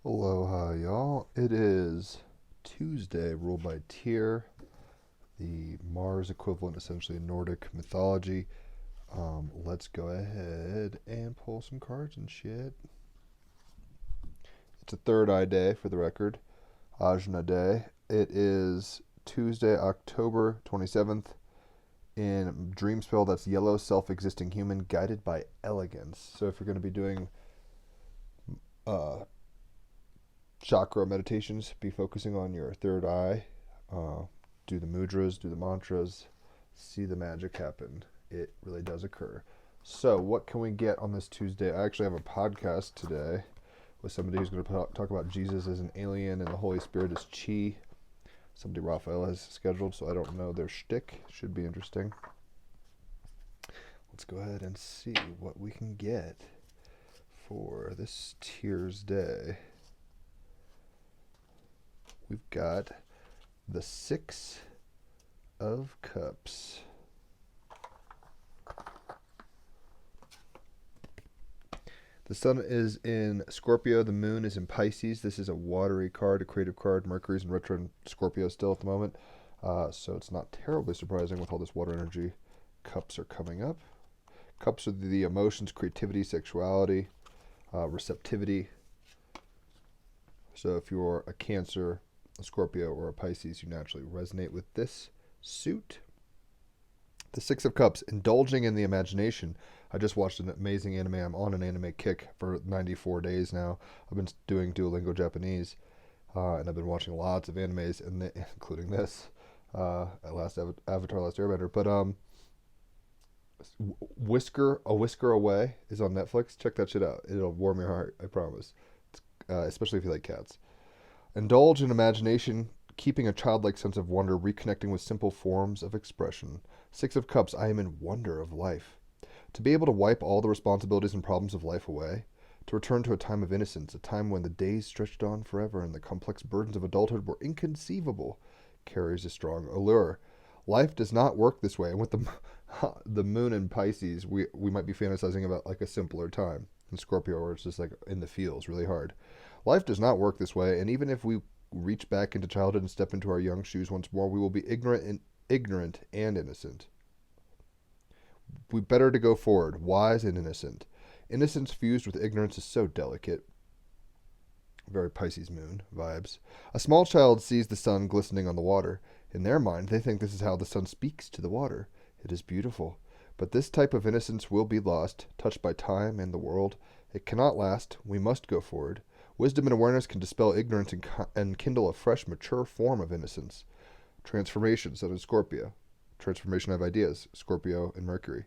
Aloha, y'all. It is Tuesday, ruled by Tyr, the Mars equivalent, essentially in Nordic mythology. Let's go ahead and pull some cards and shit. It's a third eye day, for the record. Ajna day. It is Tuesday, October 27th. In Dream Spell, that's yellow self-existing human guided by elegance. So if you're going to be doing uh, chakra meditations, be focusing on your third eye. Do the mudras, do the mantras, see the magic happen. It really does occur. So, what can we get on this Tuesday? I actually have a podcast today with somebody who's going to talk about Jesus as an alien and the Holy Spirit as chi. Somebody Raphael has scheduled, so I don't know their shtick. Should be interesting. Let's go ahead and see what we can get for this Tears Day. We've got the Six of Cups. The sun is in Scorpio. The moon is in Pisces. This is a watery card, a creative card. Mercury's in retro in Scorpio still at the moment. So it's not terribly surprising with all this water energy. Cups are coming up. Cups are the emotions, creativity, sexuality, receptivity. So if you're a Cancer, a Scorpio, or a Pisces, you naturally resonate with this suit. The Six of Cups, indulging in the imagination. I just watched an amazing anime. I'm on an anime kick for 94 days now. I've been doing Duolingo Japanese, and I've been watching lots of animes, including this, last Avatar, Last Airbender. But A Whisker Away is on Netflix. Check that shit out. It'll warm your heart, I promise. Especially if you like cats. Indulge in imagination, keeping a childlike sense of wonder, reconnecting with simple forms of expression. Six of Cups, I am in wonder of life. To be able to wipe all the responsibilities and problems of life away, to return to a time of innocence, a time when the days stretched on forever and the complex burdens of adulthood were inconceivable, carries a strong allure. Life does not work this way, and with the moon in Pisces, we might be fantasizing about like a simpler time. In Scorpio, where it's just like in the feels really hard. Life does not work this way, and even if we reach back into childhood and step into our young shoes once more, we will be ignorant and innocent. We better to go forward, wise and innocent. Innocence fused with ignorance is so delicate. Very Pisces moon vibes. A small child sees the sun glistening on the water. In their mind, they think this is how the sun speaks to the water. It is beautiful. But this type of innocence will be lost, touched by time and the world. It cannot last. We must go forward. Wisdom and awareness can dispel ignorance and kindle a fresh, mature form of innocence. Transformation, Sun and Scorpio. Transformation of ideas, Scorpio and Mercury.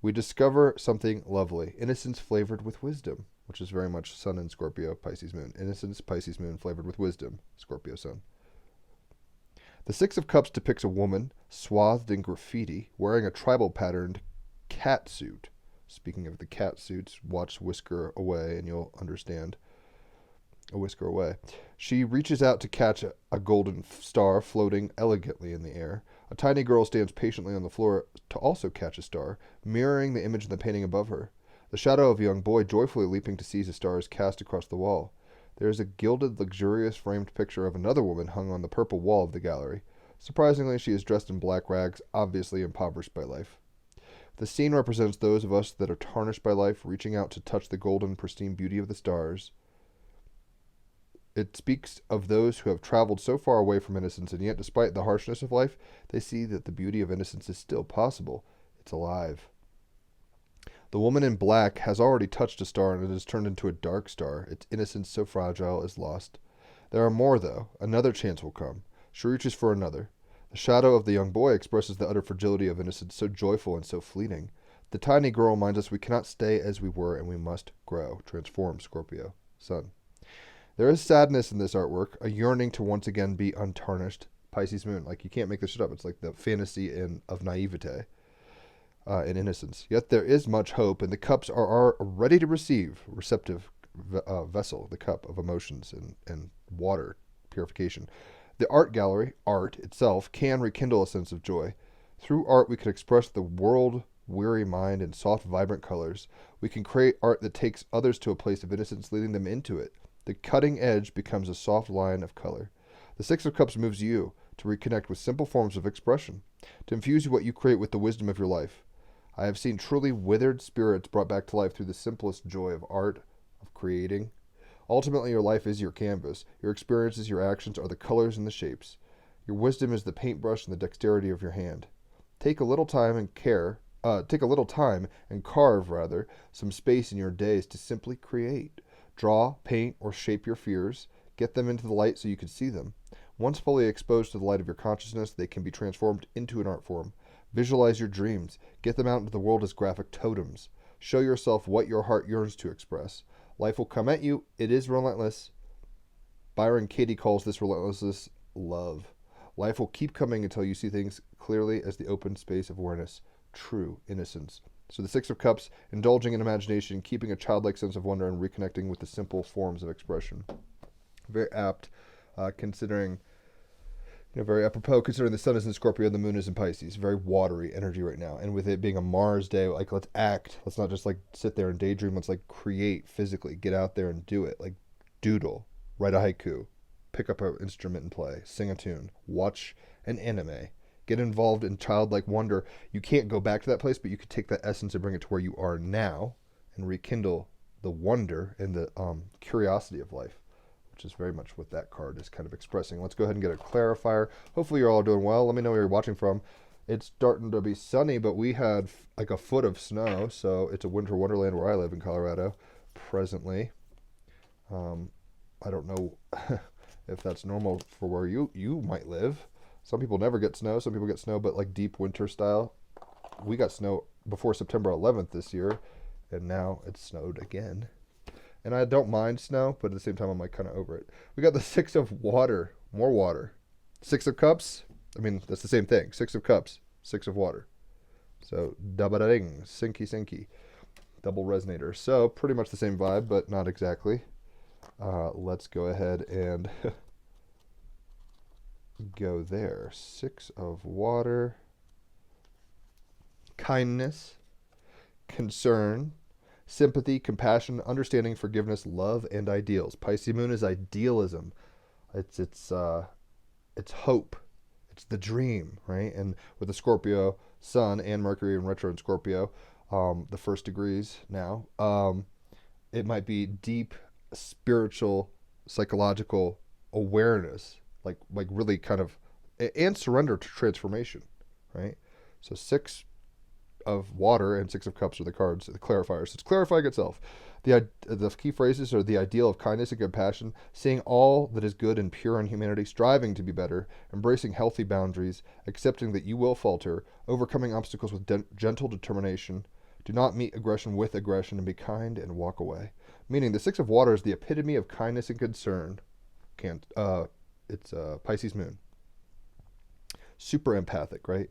We discover something lovely, innocence flavored with wisdom, which is very much Sun and Scorpio, Pisces moon. Innocence, Pisces moon flavored with wisdom, Scorpio sun. The Six of Cups depicts a woman swathed in graffiti, wearing a tribal patterned cat suit. Speaking of the cat suits, watch Whisker Away and you'll understand. A whisker away. She reaches out to catch a golden star floating elegantly in the air. A tiny girl stands patiently on the floor to also catch a star, mirroring the image in the painting above her. The shadow of a young boy joyfully leaping to seize a star is cast across the wall. There is a gilded, luxurious framed picture of another woman hung on the purple wall of the gallery. Surprisingly, she is dressed in black rags, obviously impoverished by life. The scene represents those of us that are tarnished by life, reaching out to touch the golden, pristine beauty of the stars. It speaks of those who have traveled so far away from innocence, and yet, despite the harshness of life, they see that the beauty of innocence is still possible. It's alive. The woman in black has already touched a star, and it has turned into a dark star. Its innocence, so fragile, is lost. There are more, though. Another chance will come. She reaches for another. The shadow of the young boy expresses the utter fragility of innocence, so joyful and so fleeting. The tiny girl reminds us we cannot stay as we were, and we must grow. Transform, Scorpio. Sun. There is sadness in this artwork, a yearning to once again be untarnished. Pisces moon, like you can't make this shit up. It's like the fantasy of naivete and innocence. Yet there is much hope, and the cups are ready to receive. Receptive vessel, the cup of emotions and water purification. The art gallery, art itself, can rekindle a sense of joy. Through art, we can express the world weary mind in soft, vibrant colors. We can create art that takes others to a place of innocence, leading them into it. The cutting edge becomes a soft line of color. The Six of Cups moves you to reconnect with simple forms of expression, to infuse what you create with the wisdom of your life. I have seen truly withered spirits brought back to life through the simplest joy of art, of creating. Ultimately, your life is your canvas. Your experiences, your actions are the colors and the shapes. Your wisdom is the paintbrush and the dexterity of your hand. Take a little time and carve some space in your days to simply create. Draw, paint, or shape your fears. Get them into the light so you can see them. Once fully exposed to the light of your consciousness, they can be transformed into an art form. Visualize your dreams. Get them out into the world as graphic totems. Show yourself what your heart yearns to express. Life will come at you. It is relentless. Byron Katie calls this relentlessness love. Life will keep coming until you see things clearly as the open space of awareness, true innocence. So the Six of Cups, indulging in imagination, keeping a childlike sense of wonder, and reconnecting with the simple forms of expression. Very apt, considering, very apropos, considering the sun is in Scorpio, the moon is in Pisces. Very watery energy right now. And with it being a Mars day, like, let's act. Let's not just, like, sit there and daydream. Let's, like, create physically. Get out there and do it. Like, doodle. Write a haiku. Pick up an instrument and play. Sing a tune. Watch an anime. Get involved in childlike wonder. You can't go back to that place, but you could take that essence and bring it to where you are now and rekindle the wonder and the curiosity of life, which is very much what that card is kind of expressing. Let's go ahead and get a clarifier. Hopefully you're all doing well. Let me know where you're watching from. It's starting to be sunny, but we had like a foot of snow, so it's a winter wonderland where I live in Colorado presently. I don't know if that's normal for where you might live. Some people never get snow. Some people get snow, but like deep winter style. We got snow before September 11th this year, and now it's snowed again. And I don't mind snow, but at the same time, I'm like kind of over it. We got the Six of Water, more water. Six of Cups, I mean, that's the same thing. Six of Cups, Six of Water. So, da-ba-da-ding, sinky. Double resonator. So, pretty much the same vibe, but not exactly. Let's go ahead and go there. Six of Water. Kindness, concern, sympathy, compassion, understanding, forgiveness, love, and ideals. Pisces moon is idealism. It's hope. It's the dream, right? And with the Scorpio sun and Mercury in retro in Scorpio, the first degrees now, it might be deep spiritual, psychological awareness, like really kind of, and surrender to transformation, right? So Six of Water and Six of Cups are the cards, the clarifiers. It's clarifying itself. The key phrases are the ideal of kindness and compassion, seeing all that is good and pure in humanity, striving to be better, embracing healthy boundaries, accepting that you will falter, overcoming obstacles with gentle determination. Do not meet aggression with aggression, and be kind and walk away. Meaning the Six of Water is the epitome of kindness and concern. It's Pisces moon. Super empathic, right?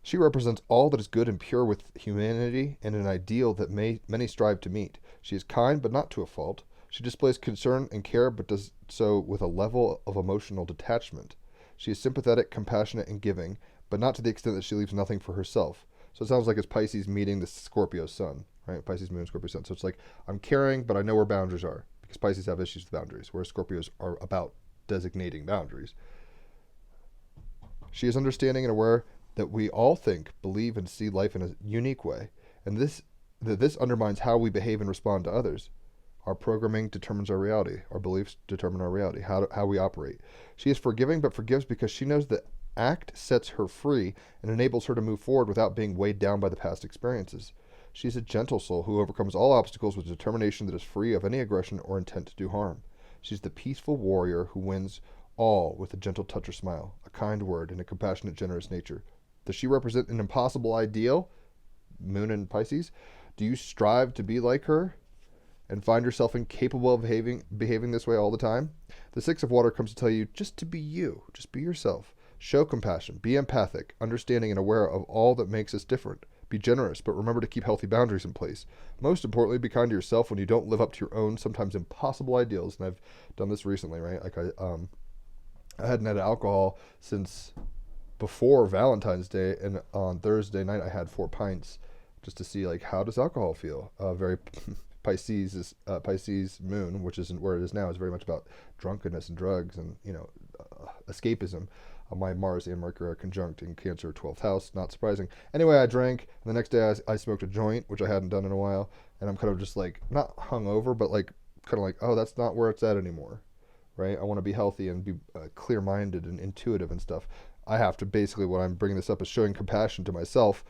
She represents all that is good and pure with humanity and an ideal that many strive to meet. She is kind, but not to a fault. She displays concern and care, but does so with a level of emotional detachment. She is sympathetic, compassionate, and giving, but not to the extent that she leaves nothing for herself. So it sounds like it's Pisces meeting the Scorpio sun, right? Pisces moon, Scorpio sun. So it's like, I'm caring, but I know where boundaries are, because Pisces have issues with boundaries, whereas Scorpios are about designating boundaries. She is understanding and aware that we all think, believe, and see life in a unique way, and this undermines how we behave and respond to others. Our programming determines our reality. Our beliefs determine our reality, how we operate. She is forgiving, but forgives because she knows that act sets her free and enables her to move forward without being weighed down by the past experiences. She is a gentle soul who overcomes all obstacles with determination that is free of any aggression or intent to do harm. She's the peaceful warrior who wins all with a gentle touch or smile, a kind word, and a compassionate, generous nature. Does she represent an impossible ideal? Moon in Pisces. Do you strive to be like her and find yourself incapable of behaving this way all the time? The Six of Water comes to tell you just to be you. Just be yourself. Show compassion. Be empathic, understanding and aware of all that makes us different. Be generous, but remember to keep healthy boundaries in place. Most importantly, be kind to yourself when you don't live up to your own, sometimes impossible ideals. And I've done this recently, right? Like I hadn't had alcohol since before Valentine's Day, and on Thursday night I had 4 pints just to see like how does alcohol feel. Very Pisces moon, which isn't where it is now, is very much about drunkenness and drugs and escapism. My Mars and Mercury are conjunct in Cancer, 12th house. Not surprising. Anyway, I drank. And the next day, I smoked a joint, which I hadn't done in a while. And I'm kind of just like, not hungover, but like, kind of like, oh, that's not where it's at anymore. Right? I want to be healthy and be clear-minded and intuitive and stuff. I have to basically, what I'm bringing this up is showing compassion to myself.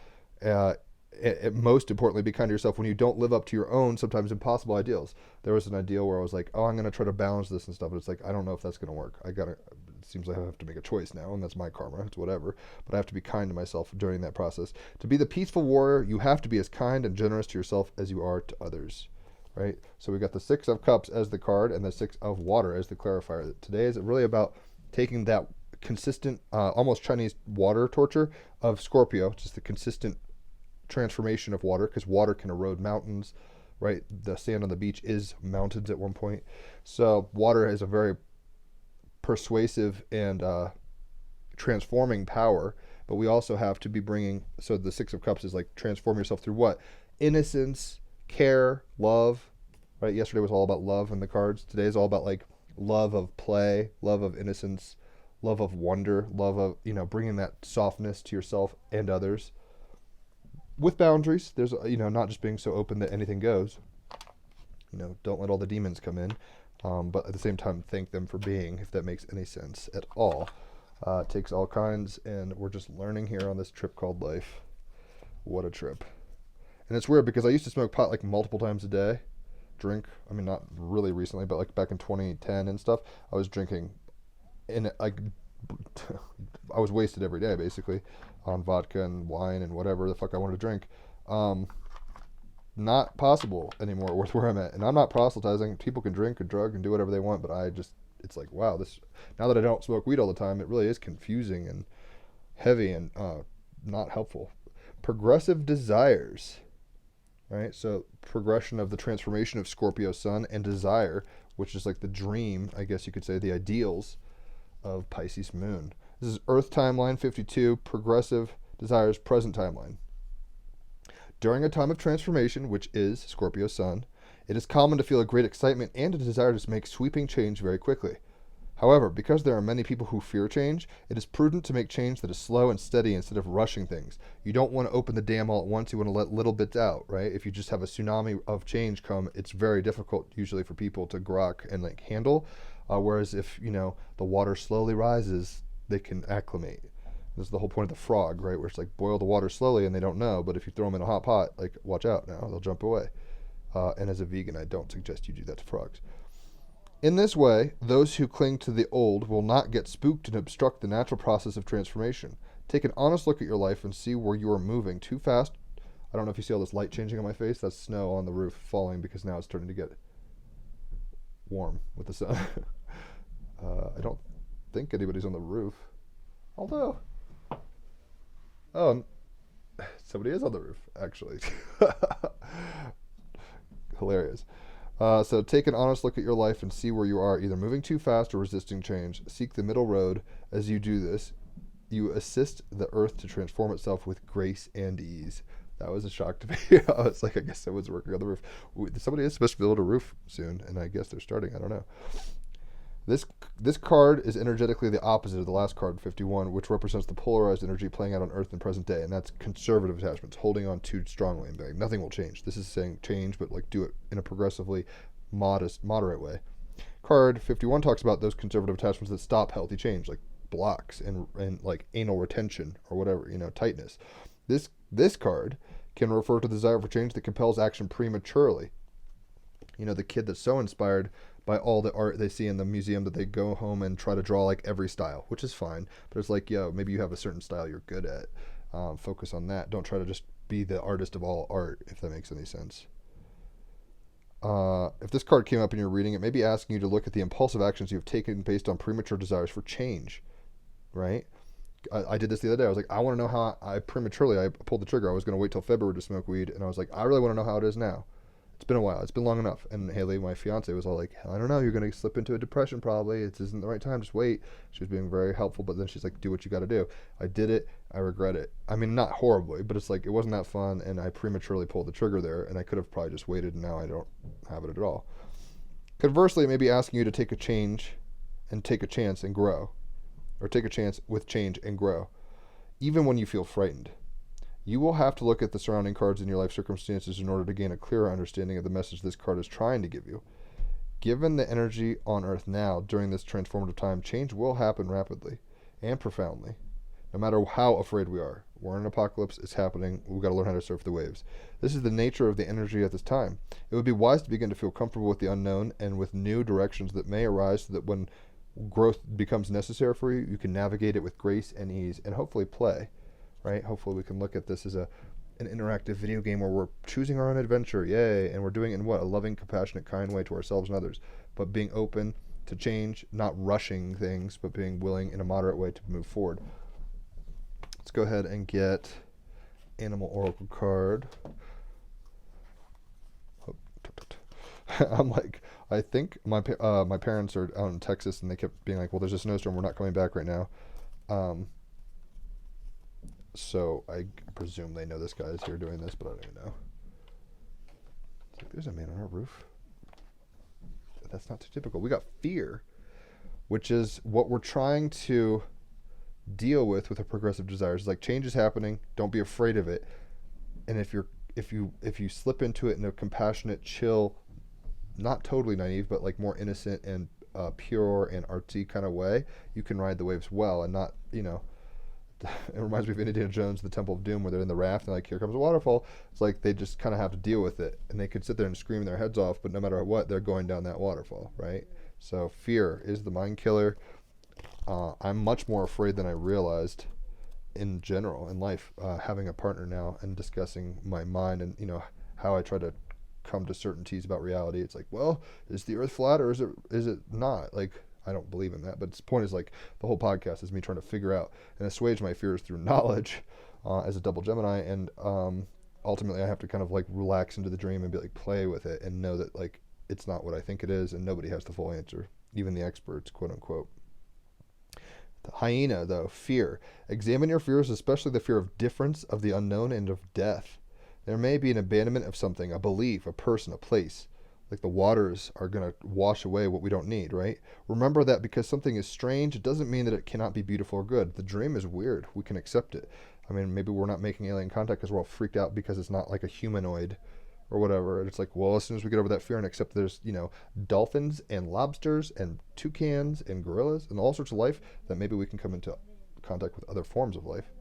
Most importantly, be kind to yourself when you don't live up to your own, sometimes impossible ideals. There was an ideal where I was like, oh, I'm going to try to balance this and stuff. But it's like, I don't know if that's going to work. It seems like I have to make a choice now, and that's my karma. It's whatever. But I have to be kind to myself during that process. To be the peaceful warrior, you have to be as kind and generous to yourself as you are to others. Right? So we got the Six of Cups as the card and the Six of Water as the clarifier. Today is really about taking that consistent, almost Chinese water torture of Scorpio, just the consistent transformation of water, because water can erode mountains, right? The sand on the beach is mountains at one point. So water is a very persuasive and transforming power, but we also have to be bringing, so the Six of Cups is like transform yourself through what? Innocence, care, love, right? Yesterday was all about love in the cards. Today is all about like love of play, love of innocence, love of wonder, love of, bringing that softness to yourself and others. With boundaries, there's, not just being so open that anything goes. Don't let all the demons come in. But at the same time, thank them for being, if that makes any sense at all. It takes all kinds, and we're just learning here on this trip called life. What a trip. And it's weird because I used to smoke pot like multiple times a day. Drink, I mean, not really recently, but like back in 2010 and stuff, I was drinking in like I was wasted every day basically on vodka and wine and whatever the fuck I wanted to drink. Not possible anymore with where I'm at. And I'm not proselytizing. People can drink and drug and do whatever they want, but it's like, wow, this, now that I don't smoke weed all the time, it really is confusing and heavy and not helpful. Progressive desires, right? So progression of the transformation of Scorpio sun and desire, which is like the dream, I guess you could say, the ideals of Pisces moon. This is Earth timeline 52, progressive desires, present timeline. During a time of transformation, which is Scorpio sun, it is common to feel a great excitement and a desire to make sweeping change very quickly. However, because there are many people who fear change, it is prudent to make change that is slow and steady instead of rushing things. You don't want to open the dam all at once. You want to let little bits out, right? If you just have a tsunami of change come, it's very difficult usually for people to grok and like handle. Whereas if, the water slowly rises, they can acclimate. This is the whole point of the frog, right? Where it's like boil the water slowly and they don't know, but if you throw them in a hot pot, like watch out now, they'll jump away. And as a vegan, I don't suggest you do that to frogs. In this way, those who cling to the old will not get spooked and obstruct the natural process of transformation. Take an honest look at your life and see where you are moving too fast. I don't know if you see all this light changing on my face. That's snow on the roof falling because now it's starting to get warm with the sun. I don't think anybody's on the roof. Although, somebody is on the roof, actually. Hilarious. So take an honest look at your life and see where you are, either moving too fast or resisting change. Seek the middle road. As you do this, you assist the earth to transform itself with grace and ease. That was a shock to me. I was like, I guess I was working on the roof. Somebody is supposed to build a roof soon, and I guess they're starting. I don't know. This card is energetically the opposite of the last card, 51, which represents the polarized energy playing out on Earth in present day, and that's conservative attachments, holding on too strongly and being nothing will change. This is saying change, but like do it in a progressively moderate way. Card 51 talks about those conservative attachments that stop healthy change, like blocks and like anal retention or whatever, tightness. This card can refer to the desire for change that compels action prematurely. The kid that's so inspired by all the art they see in the museum that they go home and try to draw like every style, which is fine. But it's like, maybe you have a certain style you're good at. Focus on that. Don't try to just be the artist of all art, if that makes any sense. If this card came up in your reading, it may be asking you to look at the impulsive actions you've taken based on premature desires for change, right? I did this the other day. I was like, I want to know how I pulled the trigger. I was going to wait till February to smoke weed, and I was like, I really want to know how it is now. It's been a while. It's been long enough. And Haley, my fiance, was all like, I don't know. You're going to slip into a depression probably. It isn't the right time. Just wait. She was being very helpful. But then she's like, do what you got to do. I did it. I regret it. I mean, not horribly, but it's like it wasn't that fun. And I prematurely pulled the trigger there. And I could have probably just waited. And now I don't have it at all. Conversely, it may be asking you to take a change and take a chance and grow. Or take a chance with change and grow. Even when you feel frightened. You will have to look at the surrounding cards in your life circumstances in order to gain a clearer understanding of the message this card is trying to give you. Given the energy on Earth now, during this transformative time, change will happen rapidly and profoundly. No matter how afraid we are. We're in an apocalypse, it's happening, we've got to learn how to surf the waves. This is the nature of the energy at this time. It would be wise to begin to feel comfortable with the unknown and with new directions that may arise so that when growth becomes necessary for you, you can navigate it with grace and ease and hopefully play. Right? Hopefully we can look at this as an interactive video game where we're choosing our own adventure, yay, and we're doing it in a loving, compassionate, kind way to ourselves and others, but being open to change, not rushing things, but being willing in a moderate way to move forward. Let's go ahead and get Animal Oracle card. I'm like, I think my parents are out in Texas, and they kept being like, well, there's a snowstorm, we're not coming back right now. So I presume they know this guy is here doing this, but I don't even know. It's like, there's a man on our roof. That's not too typical. We got fear, which is what we're trying to deal with our progressive desires. It's like change is happening. Don't be afraid of it. And if you slip into it in a compassionate, chill, not totally naive, but like more innocent and pure and artsy kind of way, you can ride the waves well and not, it reminds me of Indiana Jones, the Temple of Doom, where they're in the raft and like, here comes a waterfall. It's like they just kind of have to deal with it, and they could sit there and scream their heads off, but no matter what, they're going down that waterfall, right? So fear is the mind killer. I'm much more afraid than I realized in general in life, having a partner now and discussing my mind and how I try to come to certainties about reality. It's like, well, is the earth flat or is it not? Like, I don't believe in that, but the point is like the whole podcast is me trying to figure out and assuage my fears through knowledge as a double Gemini, and ultimately I have to kind of like relax into the dream and be like play with it and know that like it's not what I think it is, and nobody has the full answer, even the experts, quote unquote. The hyena, though, fear. Examine your fears, especially the fear of difference, of the unknown, and of death. There may be an abandonment of something, a belief, a person, a place. Like the waters are going to wash away what we don't need, right? Remember that because something is strange, it doesn't mean that it cannot be beautiful or good. The dream is weird. We can accept it. I mean, maybe we're not making alien contact because we're all freaked out because it's not like a humanoid or whatever. And it's like, well, as soon as we get over that fear and accept there's, dolphins and lobsters and toucans and gorillas and all sorts of life, then maybe we can come into contact with other forms of life.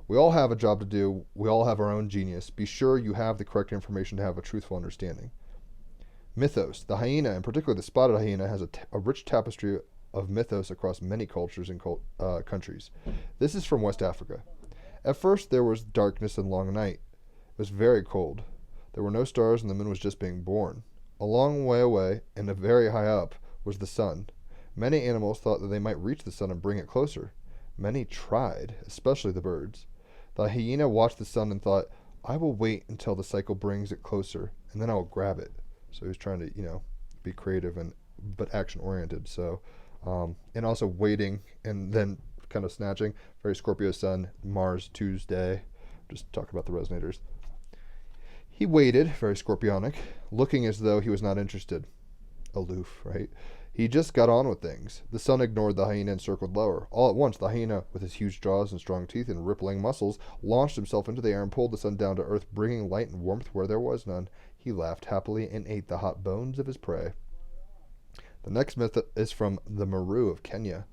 We all have a job to do. We all have our own genius. Be sure you have the correct information to have a truthful understanding. Mythos. The hyena, and particularly the spotted hyena, has a rich tapestry of mythos across many cultures and countries. This is from West Africa. At first, there was darkness and long night. It was very cold. There were no stars, and the moon was just being born. A long way away, and very high up, was the sun. Many animals thought that they might reach the sun and bring it closer. Many tried, especially the birds. The hyena watched the sun and thought, I will wait until the cycle brings it closer, and then I will grab it. So he was trying to, be creative but action-oriented. So, and also waiting and then kind of snatching. Very Scorpio sun, Mars, Tuesday. Just talking about the resonators. He waited, very Scorpionic, looking as though he was not interested. Aloof, right? He just got on with things. The sun ignored the hyena and circled lower. All at once, the hyena, with his huge jaws and strong teeth and rippling muscles, launched himself into the air and pulled the sun down to earth, bringing light and warmth where there was none. He laughed happily and ate the hot bones of his prey. The next myth is from the Meru of Kenya.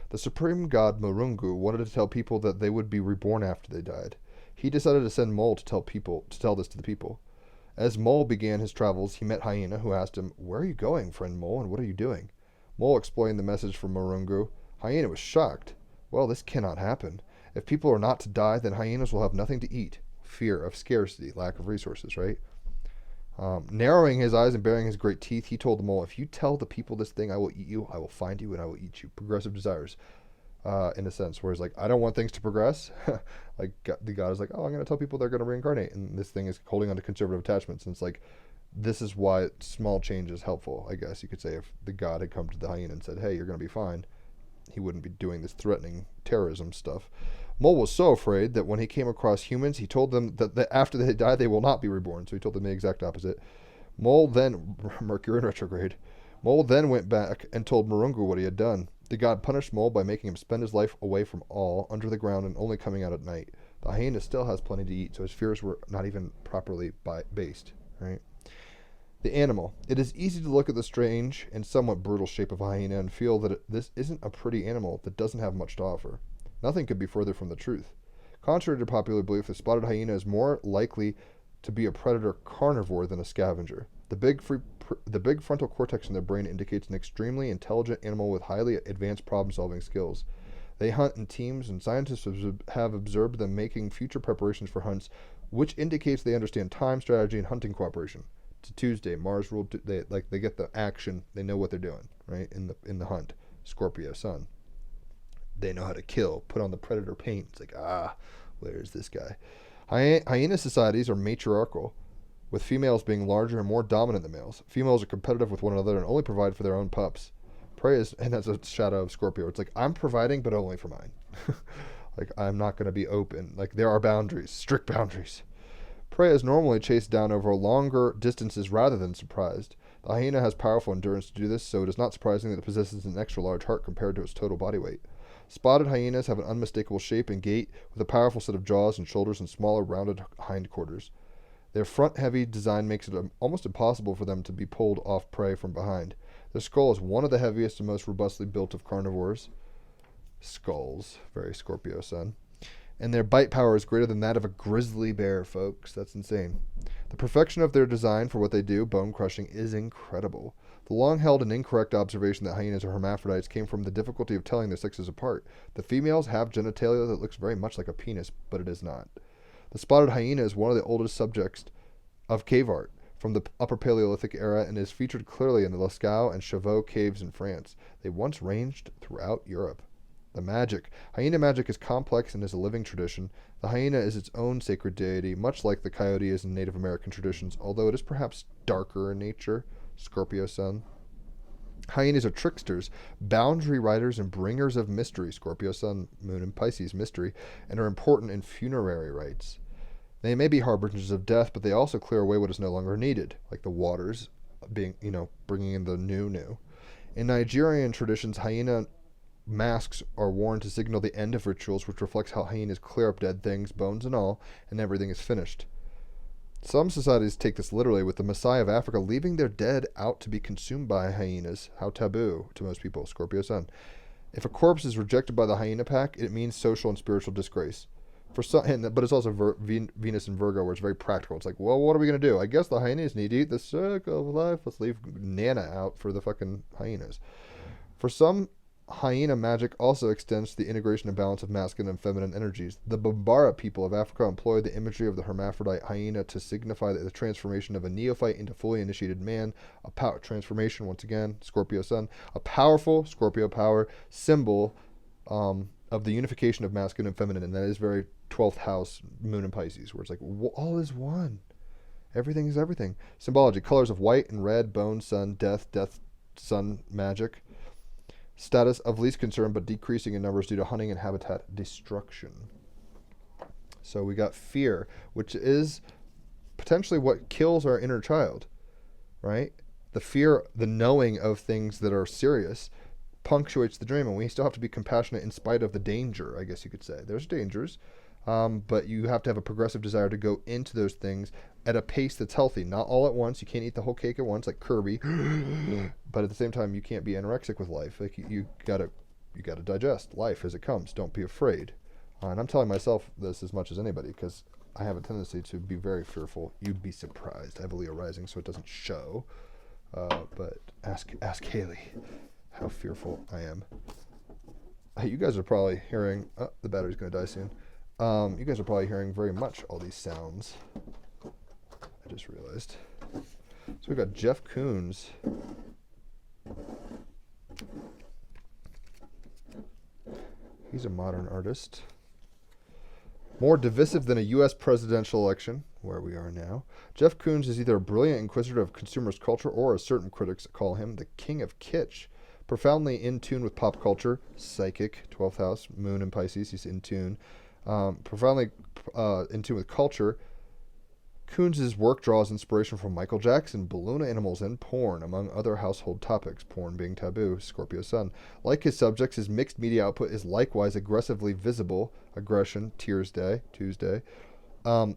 The supreme god Murungu wanted to tell people that they would be reborn after they died. He decided to send Mole to tell this to the people. As Mole began his travels, he met Hyena, who asked him, Where are you going, friend Mole, and what are you doing? Mole explained the message from Murungu. Hyena was shocked. Well, this cannot happen. If people are not to die, then hyenas will have nothing to eat. Fear of scarcity, lack of resources, right? Narrowing his eyes and baring his great teeth, he told the mole, if you tell the people this thing, I will eat you, I will find you, and I will eat you. Progressive desires, in a sense, whereas like, I don't want things to progress. Like the god is like, oh, I'm going to tell people they're going to reincarnate. And this thing is holding on to conservative attachments. And it's like, this is why small change is helpful, I guess you could say. If the god had come to the hyena and said, hey, you're going to be fine, he wouldn't be doing this threatening terrorism stuff. Mole was so afraid that when he came across humans, he told them that after they die, they will not be reborn. So he told them the exact opposite. Mercury in retrograde. Mole then went back and told Marungu what he had done. The god punished Mole by making him spend his life away from all, under the ground, and only coming out at night. The hyena still has plenty to eat, so his fears were not even properly based. Right? The animal. It is easy to look at the strange and somewhat brutal shape of a hyena and feel that this isn't a pretty animal that doesn't have much to offer. Nothing could be further from the truth. Contrary to popular belief, the spotted hyena is more likely to be a predator carnivore than a scavenger. The big frontal cortex in their brain indicates an extremely intelligent animal with highly advanced problem-solving skills. They hunt in teams, and scientists have observed them making future preparations for hunts, which indicates they understand time, strategy, and hunting cooperation. To Tuesday, Mars ruled. They get the action. They know what they're doing, right? In the hunt, Scorpio Sun. They know how to kill. Put on the predator paint. It's like, where's this guy? Hyena societies are matriarchal, with females being larger and more dominant than males. Females are competitive with one another and only provide for their own pups. Prey is, and that's a shadow of Scorpio. It's like, I'm providing, but only for mine. Like, I'm not going to be open. Like, there are boundaries, strict boundaries. Prey is normally chased down over longer distances rather than surprised. The hyena has powerful endurance to do this, so it is not surprising that it possesses an extra large heart compared to its total body weight. Spotted hyenas have an unmistakable shape and gait, with a powerful set of jaws and shoulders and smaller, rounded hindquarters. Their front-heavy design makes it almost impossible for them to be pulled off prey from behind. Their skull is one of the heaviest and most robustly built of carnivores. Skulls, very Scorpio Sun. And their bite power is greater than that of a grizzly bear, folks. That's insane. The perfection of their design for what they do, bone crushing, is incredible. The long-held and incorrect observation that hyenas are hermaphrodites came from the difficulty of telling their sexes apart. The females have genitalia that looks very much like a penis, but it is not. The spotted hyena is one of the oldest subjects of cave art from the Upper Paleolithic era and is featured clearly in the Lascaux and Chauveau caves in France. They once ranged throughout Europe. The magic. Hyena magic is complex and is a living tradition. The hyena is its own sacred deity, much like the coyote is in Native American traditions, although it is perhaps darker in nature. Scorpio Sun. Hyenas are tricksters, boundary riders, and bringers of mystery. Scorpio Sun, Moon, and Pisces mystery, and are important in funerary rites. They may be harbingers of death, but they also clear away what is no longer needed, like the waters being, bringing in the new. In Nigerian traditions, hyena masks are worn to signal the end of rituals, which reflects how hyenas clear up dead things, bones and all, and everything is finished. Some societies take this literally, with the Maasai of Africa leaving their dead out to be consumed by hyenas. How taboo to most people. Scorpio Sun. If a corpse is rejected by the hyena pack, it means social and spiritual disgrace. For some, but it's also Venus and Virgo, where it's very practical. It's like, well, what are we going to do? I guess the hyenas need to eat the circle of life. Let's leave Nana out for the fucking hyenas. For some, hyena magic also extends to the integration and balance of masculine and feminine energies. The Bambara people of Africa employ the imagery of the hermaphrodite hyena to signify the transformation of a neophyte into fully initiated man. A power transformation, once again, Scorpio Sun, a powerful Scorpio power symbol of the unification of masculine and feminine, and that is very 12th house, Moon and Pisces, where it's like all is one. Everything is everything. Symbology: colors of white and red, bone, sun, death, sun, magic. Status of least concern, but decreasing in numbers due to hunting and habitat destruction. So we got fear, which is potentially what kills our inner child, right? The fear, the knowing of things that are serious, punctuates the dream, and we still have to be compassionate in spite of the danger, I guess you could say. There's dangers, but you have to have a progressive desire to go into those things at a pace that's healthy, not all at once. You can't eat the whole cake at once, like Kirby. But at the same time, you can't be anorexic with life. Like you gotta digest life as it comes. Don't be afraid. And I'm telling myself this as much as anybody, because I have a tendency to be very fearful. You'd be surprised. I have a Leo rising, so it doesn't show. But ask Haley how fearful I am. You guys are probably hearing. The battery's gonna die soon. You guys are probably hearing very much all these sounds. I just realized. So we got Jeff Koons. He's a modern artist. More divisive than a U.S. presidential election. where we are now. Jeff Koons is either a brilliant inquisitor of consumers' culture or, as certain critics call him, the king of kitsch. Profoundly in tune with pop culture, psychic, 12th house, moon in Pisces, he's in tune. Profoundly in tune with culture, Koons' work draws inspiration from Michael Jackson, balloon animals, and porn, among other household topics, porn being taboo, Scorpio Sun. Like his subjects, his mixed media output is likewise aggressively visible, aggression, Tears Day, Tuesday,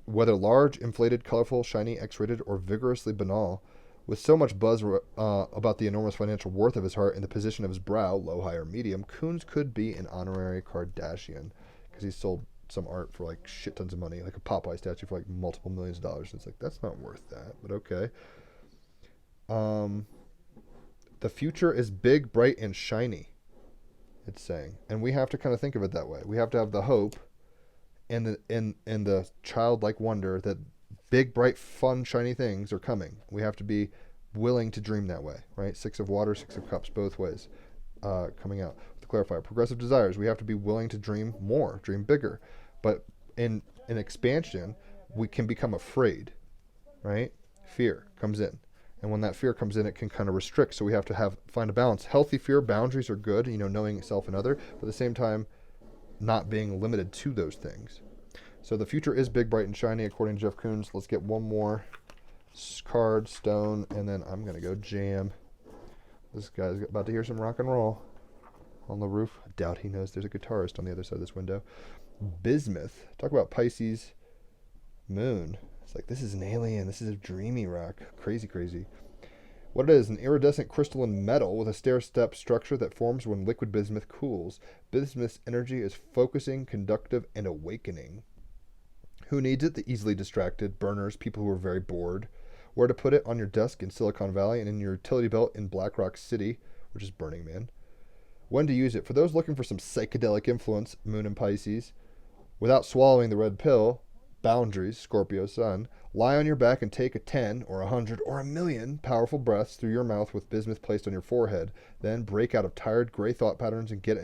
whether large, inflated, colorful, shiny, X-rated, or vigorously banal. With so much buzz about the enormous financial worth of his heart and the position of his brow, low, high, or medium, Koons could be an honorary Kardashian because he sold some art for like shit tons of money, like a Popeye statue for like multiple millions of dollars. It's like, that's not worth that, but okay. The future is big, bright, and shiny, it's saying. And we have to kind of think of it that way. We have to have the hope and the childlike wonder that big, bright, fun, shiny things are coming. We have to be willing to dream that way, right? 6 of water, 6 of cups, both ways coming out. To clarify, progressive desires, we have to be willing to dream more, dream bigger. But in expansion, we can become afraid, right? Fear comes in. And when that fear comes in, it can kind of restrict. So we have to find a balance. Healthy fear, boundaries are good, knowing self and other, but at the same time, not being limited to those things. So the future is big, bright, and shiny, according to Jeff Koons. Let's get one more card, stone, and then I'm going to go jam. This guy's about to hear some rock and roll on the roof. I doubt he knows there's a guitarist on the other side of this window. Bismuth. Talk about Pisces moon. It's like, this is an alien. This is a dreamy rock. Crazy, crazy. What it is, an iridescent crystalline metal with a stair-step structure that forms when liquid bismuth cools. Bismuth's energy is focusing, conductive, and awakening. Who needs it? The easily distracted, burners, people who are very bored. Where to put it? On your desk in Silicon Valley and in your utility belt in Black Rock City, which is Burning Man. When to use it? For those looking for some psychedelic influence, Moon and Pisces. Without swallowing the red pill, boundaries, Scorpio Sun. Lie on your back and take a 10 or 100 or 1,000,000 powerful breaths through your mouth with bismuth placed on your forehead. Then break out of tired, gray thought patterns and get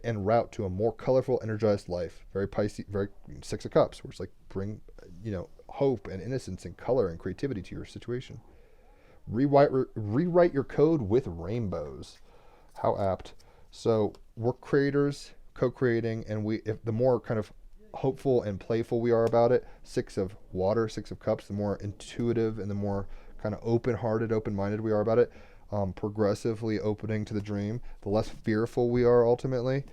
en route to a more colorful, energized life. Very Pisces, very 6 of Cups, which is like bring, hope and innocence and color and creativity to your situation. Rewrite your code with rainbows. How apt. So we're creators, co-creating, and if the more kind of hopeful and playful we are about it, 6 of water, 6 of Cups, the more intuitive and the more kind of open-hearted, open-minded we are about it, progressively opening to the dream, the less fearful we are ultimately,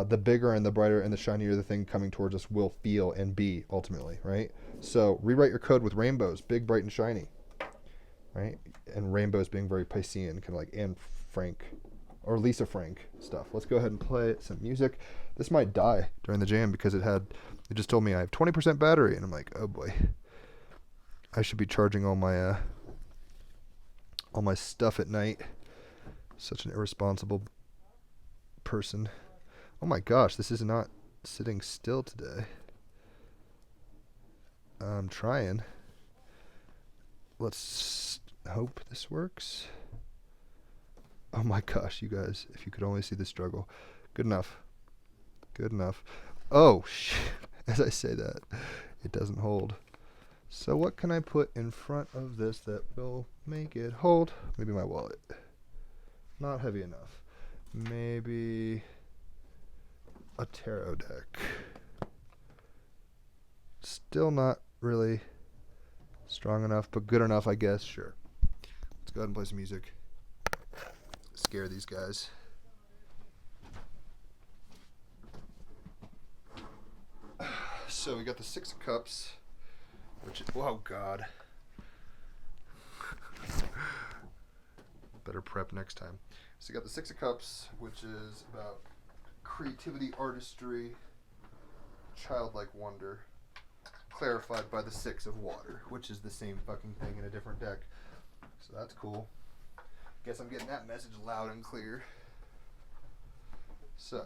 the bigger and the brighter and the shinier the thing coming towards us will feel and be ultimately, right? So rewrite your code with rainbows, big, bright, and shiny, right? And rainbows being very Piscean, kind of like Anne Frank or Lisa Frank stuff. Let's go ahead and play some music. This might die during the jam because it just told me I have 20% battery, and I'm like, oh boy, I should be charging all my stuff at night. Such an irresponsible person. Oh my gosh, this is not sitting still today. I'm trying. Let's hope this works. Oh my gosh, you guys, if you could only see the struggle. Good enough. Good enough. Oh, shit. As I say that, it doesn't hold. So what can I put in front of this that will make it hold? Maybe my wallet. Not heavy enough. Maybe a tarot deck. Still not really strong enough, but good enough, I guess. Sure. Let's go ahead and play some music. Scare these guys. So we got the 6 of Cups, which is, oh God. Better prep next time. So you got the 6 of Cups, which is about creativity, artistry, childlike wonder, clarified by the 6 of Water, which is the same fucking thing in a different deck. So that's cool. Guess I'm getting that message loud and clear. So.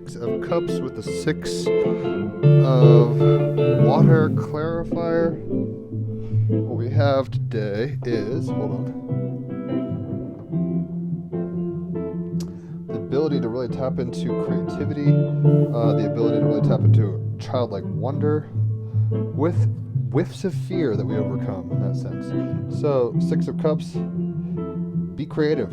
Six of Cups with the Six of Water clarifier. What we have today is, hold on, the ability to really tap into creativity, the ability to really tap into childlike wonder with whiffs of fear that we overcome in that sense. So, Six of Cups, be creative.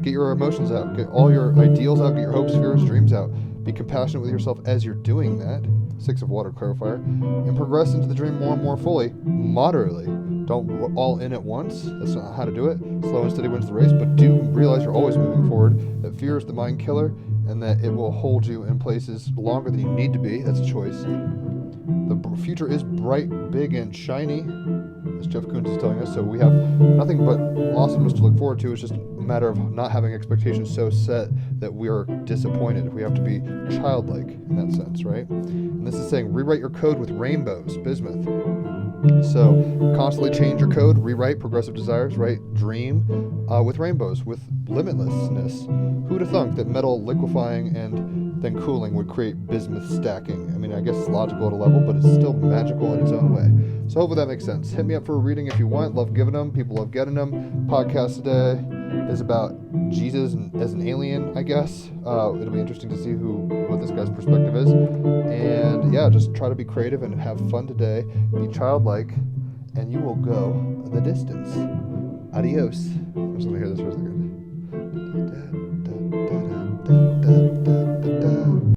Get your emotions out. Get all your ideals out. Get your hopes, fears, dreams out. Be compassionate with yourself as you're doing that. Six of Water clarifier. And progress into the dream more and more fully, moderately. Don't all in at once. That's not how to do it. Slow and steady wins the race. But do realize you're always moving forward. That fear is the mind killer, and that it will hold you in places longer than you need to be. That's a choice. The future is bright, big, and shiny, as Jeff Koons is telling us. So we have nothing but awesomeness to look forward to. It's just a matter of not having expectations so set that we are disappointed. We have to be childlike in that sense, right? And this is saying rewrite your code with rainbows, bismuth. So constantly change your code, rewrite progressive desires, right? Dream with rainbows, with limitlessness. Who'd have thunk that metal liquefying and then cooling would create bismuth stacking? I mean, I guess it's logical at a level, but it's still magical in its own way. So hopefully that makes sense. Hit me up for a reading if you want. Love giving them. People love getting them. Podcast today is about Jesus as an alien, I guess. It'll be interesting to see what this guy's perspective is. And yeah, just try to be creative and have fun today. Be childlike, and you will go the distance. Adios. I'm just going to hear this for a second.